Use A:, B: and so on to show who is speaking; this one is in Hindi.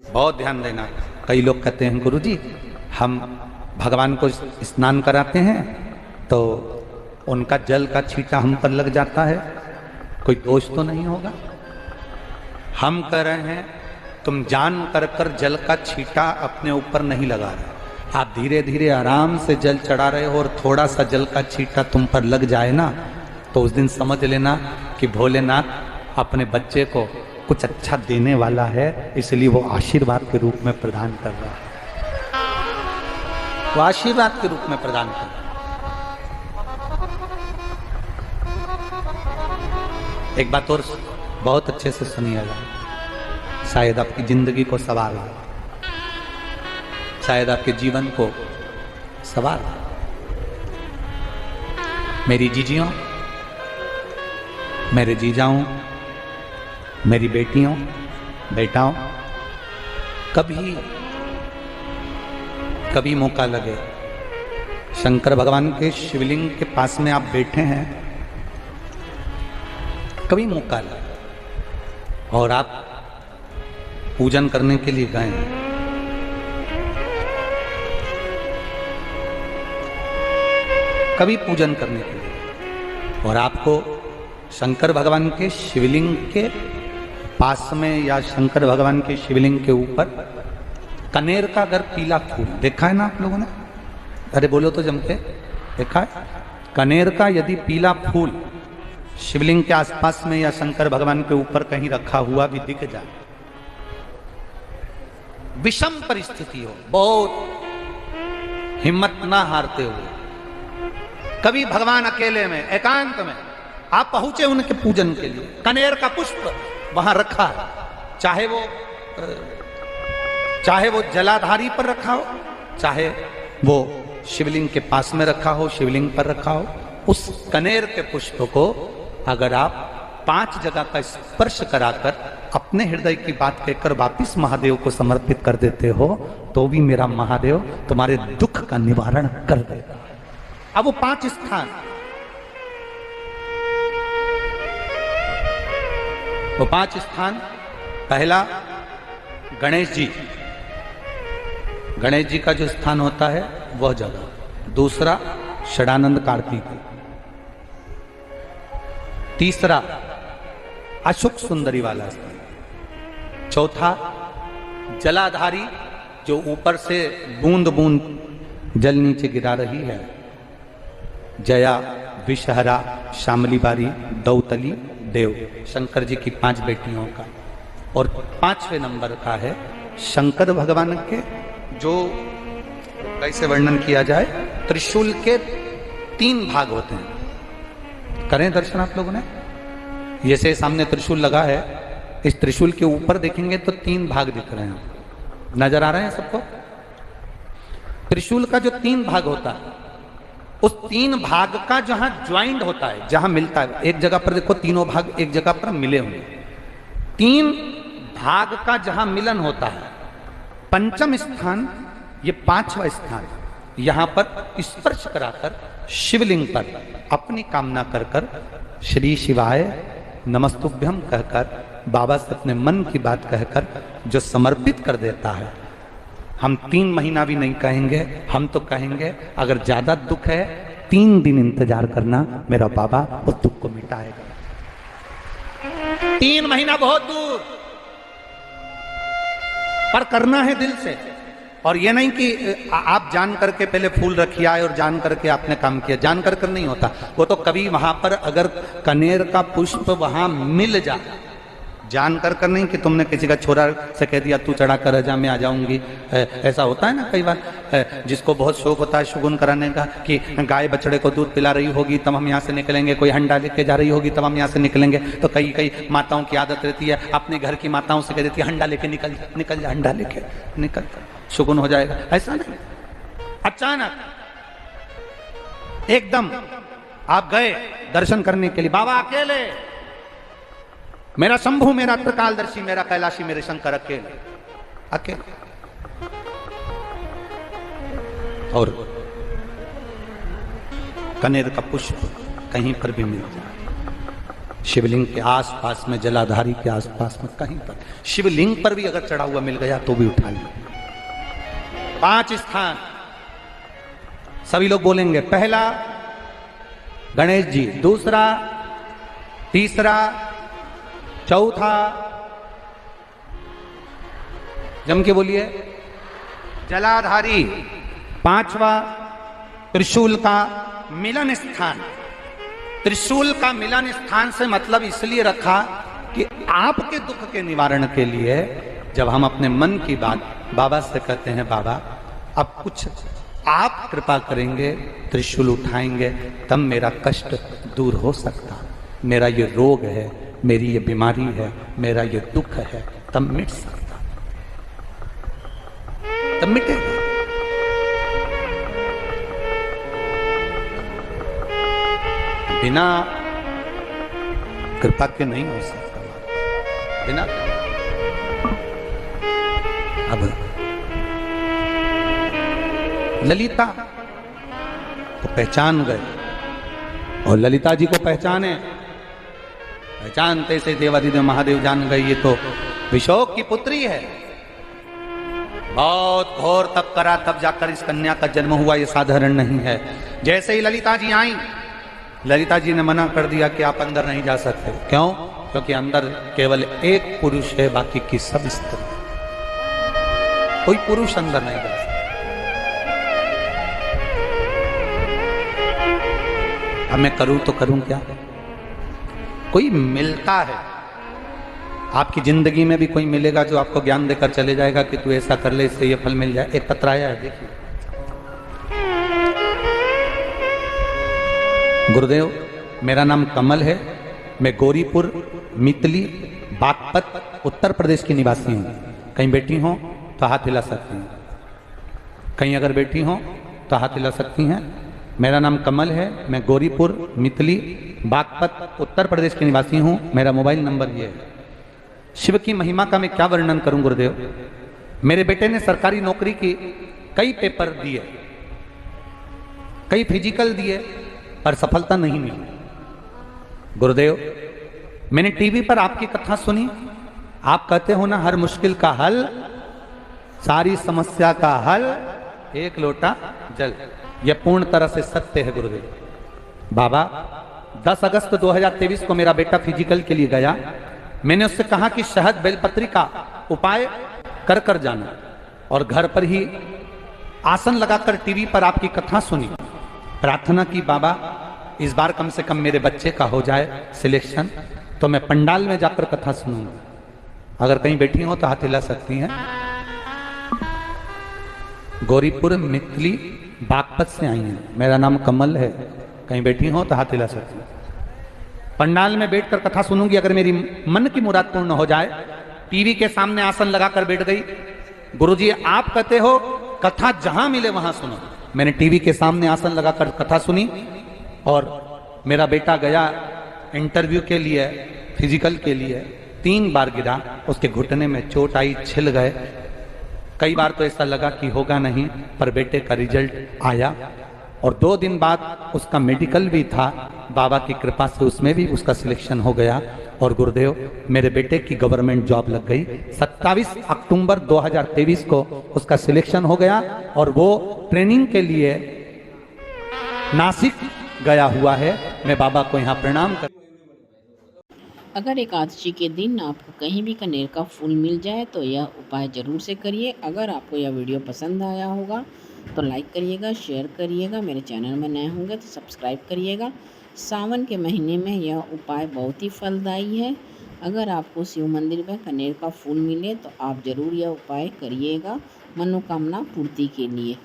A: बहुत ध्यान देना। कई लोग कहते हैं गुरुजी हम भगवान को स्नान कराते हैं तो उनका जल का छींटा हम पर लग जाता है, कोई दोष तो नहीं होगा? हम कह रहे हैं तुम जान कर जल का छींटा अपने ऊपर नहीं लगा रहे, आप धीरे धीरे आराम से जल चढ़ा रहे हो और थोड़ा सा जल का छींटा तुम पर लग जाए ना तो उस दिन समझ लेना कि भोलेनाथ अपने बच्चे को कुछ अच्छा देने वाला है, इसलिए वो आशीर्वाद के रूप में प्रदान कर रहा है। वो आशीर्वाद के रूप में प्रदान कर रहा है। एक बात और बहुत अच्छे से सुनिएगा, शायद आपकी जिंदगी को सवार हो, शायद आपके जीवन को सवार हो। मेरी जीजियों, मेरे जीजाओं, मेरी बेटियों, बेटाओं, कभी मौका लगे, शंकर भगवान के शिवलिंग के पास में आप बैठे हैं, कभी मौका लगे और आप पूजन करने के लिए गए हैं, कभी पूजन करने के लिए और आपको शंकर भगवान के शिवलिंग के पास में या शंकर भगवान के शिवलिंग के ऊपर कनेर का अगर पीला फूल देखा है ना आप लोगों ने? अरे बोलो तो जम के, देखा है? कनेर का यदि पीला फूल शिवलिंग के आसपास में या शंकर भगवान के ऊपर कहीं रखा हुआ भी दिख जाए, विषम परिस्थिति हो, बहुत हिम्मत ना हारते हुए कभी भगवान अकेले में एकांत में आप पहुंचे उनके पूजन के लिए, कनेर का पुष्प वहां रखा है, चाहे वो जलाधारी पर रखा हो, चाहे वो शिवलिंग के पास में रखा हो, शिवलिंग पर रखा हो, उस कनेर के पुष्प को अगर आप 5 जगह का स्पर्श कराकर अपने हृदय की बात कहकर वापिस महादेव को समर्पित कर देते हो तो भी मेरा महादेव तुम्हारे दुख का निवारण कर देगा। अब वो 5 स्थान, वो 5 स्थान, पहला गणेश जी, गणेश जी का जो स्थान होता है वह जगह, दूसरा षडानंद कार्तिक, तीसरा अशोक सुंदरी वाला स्थान, चौथा जलाधारी जो ऊपर से बूंद बूंद जल नीचे गिरा रही है, जया, विषहरा, शामली बारी, दौतली, देव, शंकर जी की 5 बेटियों का। और 5वें नंबर का है शंकर भगवान के, जो कैसे वर्णन किया जाए, त्रिशूल के 3 भाग होते हैं। करें दर्शन आप लोगों ने? जैसे सामने त्रिशूल लगा है, इस त्रिशूल के ऊपर देखेंगे तो 3 भाग दिख रहे हैं, नजर आ रहे हैं सबको? त्रिशूल का जो 3 भाग होता है, उस 3 भाग का जहां ज्वाइंट होता है, जहां मिलता है, एक जगह पर देखो तीनों भाग एक जगह पर मिले हुए, 3 भाग का जहां मिलन होता है, 5वां स्थान, ये 5वां स्थान, यहां पर स्पर्श कराकर शिवलिंग पर अपनी कामना कर कर श्री शिवाय नमस्तुभ्यम कहकर बाबा से अपने मन की बात कहकर जो समर्पित कर देता है, हम 3 महीना भी नहीं कहेंगे, हम तो कहेंगे अगर ज्यादा दुख है 3 दिन इंतजार करना, मेरा बाबा उस दुख को मिटाएगा। 3 महीना बहुत दूर, पर करना है दिल से। और ये नहीं कि आप जान करके पहले फूल रखिए आए और जान करके आपने काम किया, जान कर नहीं होता वो तो। कभी वहां पर अगर कनेर का पुष्प वहां मिल जाए, जान कर नहीं कि तुमने किसी का छोरा से कह दिया तू चढ़ा कर जा मैं आ जाऊंगी, ऐसा होता है ना कई बार, जिसको बहुत शौक होता है शगुन कराने का कि गाय बछड़े को दूध पिला रही होगी तब हम यहाँ से निकलेंगे, कोई हंडा लेके जा रही होगी तब हम यहाँ से निकलेंगे, तो कई माताओं की आदत रहती है, अपने घर की माताओं से कह देती है हंडा लेके निकल जा, हंडा लेके निकल, शगुन हो जाएगा। ऐसा नहीं, अचानक एकदम आप गए दर्शन करने के लिए, बाबा अकेले, मेरा शंभू, मेरा त्रिकालदर्शी, मेरा कैलाशी, मेरे शंकर अकेले अकेले, और कनेर का पुष्प कहीं पर भी मिल जाए, शिवलिंग के आसपास में, जलाधारी के आसपास में कहीं पर, शिवलिंग पर भी अगर चढ़ा हुआ मिल गया तो भी उठा लो। 5 स्थान सभी लोग बोलेंगे। पहला गणेश जी, दूसरा, तीसरा, चौथा, जम के बोलिए, जलाधारी, 5वां त्रिशूल का मिलन स्थान। त्रिशूल का मिलन स्थान से मतलब इसलिए रखा कि आपके दुख के निवारण के लिए जब हम अपने मन की बात बाबा से कहते हैं, बाबा अब कुछ आप कृपा करेंगे, त्रिशूल उठाएंगे, तब मेरा कष्ट दूर हो सकता, मेरा ये रोग है, मेरी ये बीमारी है, मेरा ये दुख है, तब मिट सकता, तब मिटेगा। बिना कृपा के नहीं हो सकता, बिना। अब ललिता को पहचान गए और ललिता जी को पहचाने, पहचानते से देवादिदेव महादेव जान गए ये तो विशोक की पुत्री है। बहुत घोर तप करा तब जाकर इस कन्या का जन्म हुआ, ये साधारण नहीं है। जैसे ही ललिता जी आई, ललिता जी ने मना कर दिया कि आप अंदर नहीं जा सकते। क्यों? क्योंकि अंदर केवल एक पुरुष है, बाकी की सब स्त्री, कोई पुरुष अंदर नहीं जा सकता। अब मैं करूं तो करूं क्या? कोई मिलता है आपकी जिंदगी में भी, कोई मिलेगा जो आपको ज्ञान देकर चले जाएगा कि तू ऐसा कर ले, इससे ये फल मिल जाए। एक पत्र आया है, देखिए। गुरुदेव, मेरा नाम कमल है, मैं गौरीपुर, मितली, बागपत, उत्तर प्रदेश की निवासी हूँ। कहीं बैठी हो तो हाथ हिला सकती हैं, कहीं अगर बैठी हो तो हाथ हिला सकती हैं। मेरा नाम कमल है, मैं गौरीपुर, मितली, बागपत, उत्तर प्रदेश की निवासी हूँ। मेरा मोबाइल नंबर ये है। शिव की महिमा का मैं क्या वर्णन करूं गुरुदेव। मेरे बेटे ने सरकारी नौकरी की कई पेपर दिए, कई फिजिकल दिए, पर सफलता नहीं मिली। गुरुदेव, मैंने टीवी पर आपकी कथा सुनी, आप कहते हो ना हर मुश्किल का हल, सारी समस्या का हल एक लोटा जल। यह पूर्ण तरह से सत्य है गुरुदेव। बाबा, 10 अगस्त 2023 को मेरा बेटा फिजिकल के लिए गया। मैंने उससे कहा कि शहद बेलपत्री का उपाय कर कर जाना, और घर पर ही आसन लगाकर टीवी पर आपकी कथा सुनी। प्रार्थना की, बाबा इस बार कम से कम मेरे बच्चे का हो जाए सिलेक्शन, तो मैं पंडाल में जाकर कथा सुनूंगा। अगर कहीं बैठी हो तो हाथ हिला सकती हैं। गौरीपुर, मितली, बागपत से आई हैं। मेरा नाम कमल है, कहीं बैठी हो तो हाथ हिला सकती हैं। पंडाल में बैठकर कथा सुनूंगी, अगर मेरी मन की मुराद पूर्ण हो जाए। टीवी के सामने आसन लगाकर बैठ गई। गुरुजी, आप कहते हो कथा जहां मिले वहां सुनो। मैंने टीवी के सामने आसन लगाकर कथा सुनी, और मेरा बेटा गया इंटरव्यू के लिए, फिजिकल के लिए। 3 बार गिरा, उसके घुटने में चोट आई, छिल गए। कई बार तो ऐसा लगा कि होगा नहीं, पर बेटे का रिजल्ट आया, और 2 दिन बाद उसका मेडिकल भी था। बाबा की कृपा से उसमें भी उसका सिलेक्शन हो गया, और गुरुदेव मेरे बेटे की गवर्नमेंट जॉब लग गई। 27 अक्टूबर 2023 को उसका सिलेक्शन हो गया, और वो ट्रेनिंग के लिए नासिक गया हुआ है। मैं बाबा को यहाँ प्रणाम कर।
B: अगर एकादशी के दिन आपको कहीं भी कनेर का फूल मिल जाए तो यह उपाय ज़रूर से करिए। अगर आपको यह वीडियो पसंद आया होगा तो लाइक करिएगा, शेयर करिएगा। मेरे चैनल में नए होंगे तो सब्सक्राइब करिएगा। सावन के महीने में यह उपाय बहुत ही फलदायी है। अगर आपको शिव मंदिर में कनेर का फूल मिले तो आप ज़रूर यह उपाय करिएगा, मनोकामना पूर्ति के लिए।